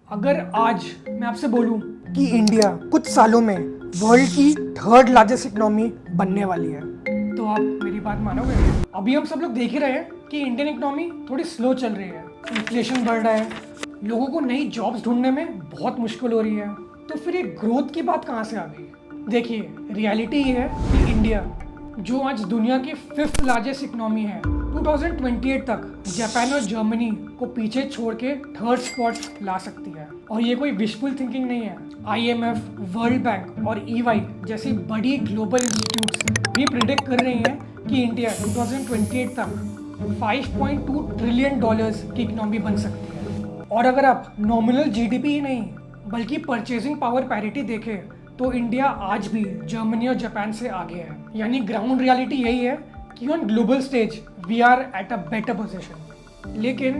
अगर आज मैं आपसे बोलूं कि इंडिया कुछ सालों में वर्ल्ड की थर्ड लार्जेस्ट इकोनॉमी बनने वाली है, तो आप मेरी बात मानोगे? अभी हम सब लोग देख ही रहे हैं कि इंडियन इकोनॉमी थोड़ी स्लो चल रही है, इन्फ्लेशन बढ़ रहा है, लोगों को नई जॉब्स ढूंढने में बहुत मुश्किल हो रही है। तो फिर ये ग्रोथ की बात कहाँ से आ गई? देखिए, रियलिटी ये है कि इंडिया, जो आज दुनिया की फिफ्थ लार्जेस्ट इकोनॉमी है, 2028 तक जापान और जर्मनी को पीछे छोड़ के थर्ड स्पॉट ला सकती है। और ये कोई विशफुल थिंकिंग नहीं है। IMF, वर्ल्ड बैंक और EY जैसी बड़ी ग्लोबल इंस्टीट्यूट्स भी प्रिडिक्ट कर रही हैं कि इंडिया 2028 तक $5.2 ट्रिलियन की इकोनॉमी बन सकती है। और अगर आप नॉमिनल GDP ही नहीं बल्कि परचेजिंग पावर पैरिटी देखें तो इंडिया आज भी जर्मनी और जापान से आगे है। यानी ग्राउंड रियलिटी यही है कि on global stage we are at a better position. लेकिन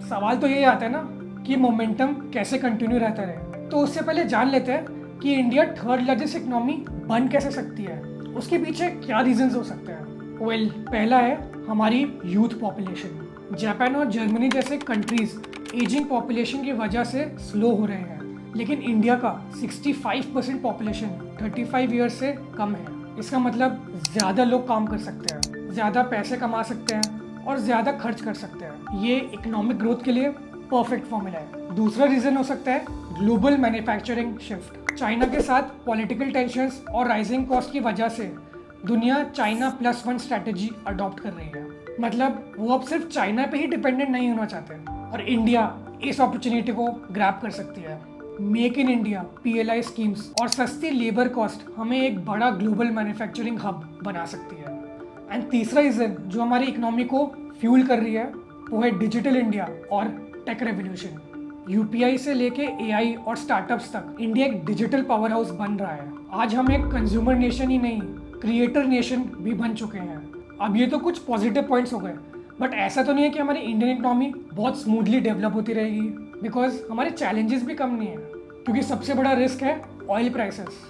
सवाल तो यही आता है ना कि मोमेंटम कैसे कंटिन्यू रहता रहे। तो उससे पहले जान लेते हैं कि इंडिया थर्ड लार्जेस्ट इकोनॉमी बन कैसे सकती है, उसके पीछे क्या रीजंस हो सकते हैं। वेल, पहला है हमारी यूथ पॉपुलेशन। जापान और जर्मनी जैसे कंट्रीज एजिंग पॉपुलेशन की वजह से स्लो हो रहे हैं, लेकिन इंडिया का 65% पॉपुलेशन 35 ईयर्स से कम है। इसका मतलब ज़्यादा लोग काम कर सकते हैं, ज़्यादा पैसे कमा सकते हैं और ज़्यादा खर्च कर सकते हैं। ये इकोनॉमिक ग्रोथ के लिए परफेक्ट फॉर्मूला है। दूसरा रीज़न हो सकता है ग्लोबल मैन्युफैक्चरिंग शिफ्ट। चाइना के साथ पॉलिटिकल टेंशंस और राइजिंग कॉस्ट की वजह से दुनिया चाइना +1 स्ट्रैटेजी अडॉप्ट कर रही है। मतलब वो अब सिर्फ चाइना पे ही डिपेंडेंट नहीं होना चाहते और इंडिया इस अपॉर्चुनिटी को ग्रैब कर सकती है। Make in India, PLI schemes और सस्ती लेबर कॉस्ट हमें एक बड़ा ग्लोबल मैन्युफैक्चरिंग हब बना सकती है। एंड तीसरा रीजन जो हमारी इकोनॉमी को फ्यूल कर रही है वो है डिजिटल इंडिया और टेक रेवोल्यूशन। UPI से लेके AI और स्टार्टअप्स तक इंडिया एक डिजिटल पावर हाउस बन रहा है। आज हम एक कंज्यूमर नेशन ही नहीं, क्रिएटर नेशन भी बन चुके हैं। अब ये तो कुछ पॉजिटिव पॉइंट्स हो गए, बट ऐसा तो नहीं है कि हमारी इंडियन इकोनॉमी बहुत स्मूथली डेवलप होती रहेगी, बिकॉज हमारे चैलेंजेस भी कम नहीं है। क्योंकि सबसे बड़ा रिस्क है ऑयल प्राइसेस।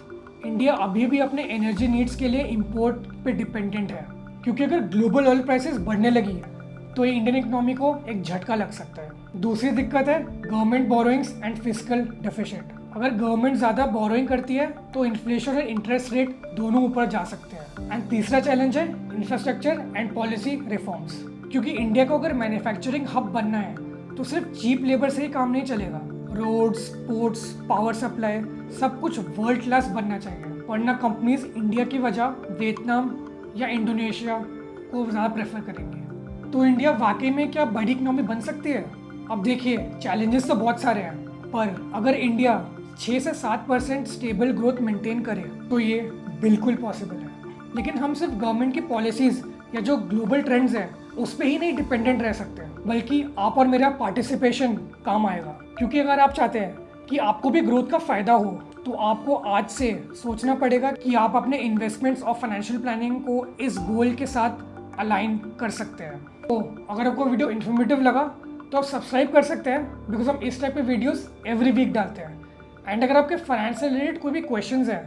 इंडिया अभी भी अपने एनर्जी नीड्स के लिए इंपोर्ट पे डिपेंडेंट है, क्योंकि अगर ग्लोबल ऑयल प्राइसेस बढ़ने लगी है तो ये इंडियन इकोनॉमी को एक झटका लग सकता है। दूसरी दिक्कत है government borrowings and fiscal deficit. अगर गवर्नमेंट ज़्यादा बोरोइंग करती है तो इन्फ्लेशन और इंटरेस्ट रेट दोनों ऊपर जा सकते हैं। एंड तीसरा चैलेंज है इंफ्रास्ट्रक्चर एंड पॉलिसी रिफॉर्म्स। क्योंकि इंडिया को अगर मैन्युफैक्चरिंग हब बनना है तो सिर्फ चीप लेबर से ही काम नहीं चलेगा। रोड्स, पोर्ट्स, पावर सप्लाई सब कुछ वर्ल्ड क्लास बनना चाहिए, वरना कंपनीज इंडिया की वजह वियतनाम या इंडोनेशिया को ज़्यादा प्रेफर करेंगे। तो इंडिया वाकई में क्या बड़ी इकोनॉमी बन सकती है? अब देखिए, चैलेंजेस तो बहुत सारे हैं, पर अगर इंडिया 6 से 7% स्टेबल ग्रोथ मेंटेन करे तो ये बिल्कुल पॉसिबल है। लेकिन हम सिर्फ गवर्नमेंट की पॉलिसीज़ या जो ग्लोबल ट्रेंड्स हैं उस पर ही नहीं डिपेंडेंट रह सकते, बल्कि आप और मेरा पार्टिसिपेशन काम आएगा। क्योंकि अगर आप चाहते हैं कि आपको भी ग्रोथ का फ़ायदा हो तो आपको आज से सोचना पड़ेगा कि आप अपने इन्वेस्टमेंट्स और फाइनेंशियल प्लानिंग को इस गोल के साथ अलाइन कर सकते हैं। तो अगर आपको वीडियो इन्फॉर्मेटिव लगा तो आप सब्सक्राइब कर सकते हैं, बिकॉज हम इस टाइप के वीडियोस एवरी वीक डालते हैं। एंड अगर आपके फाइनेंस से रिलेटेड कोई भी क्वेश्चंस हैं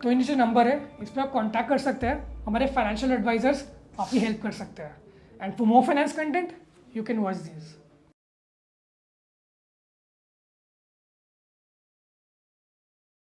तो ये नीचे नंबर है, इस पर आप कॉन्टैक्ट कर सकते हैं। हमारे फाइनेंशियल एडवाइजर्स आपकी हेल्प कर सकते हैं। And for more finance content you can watch this.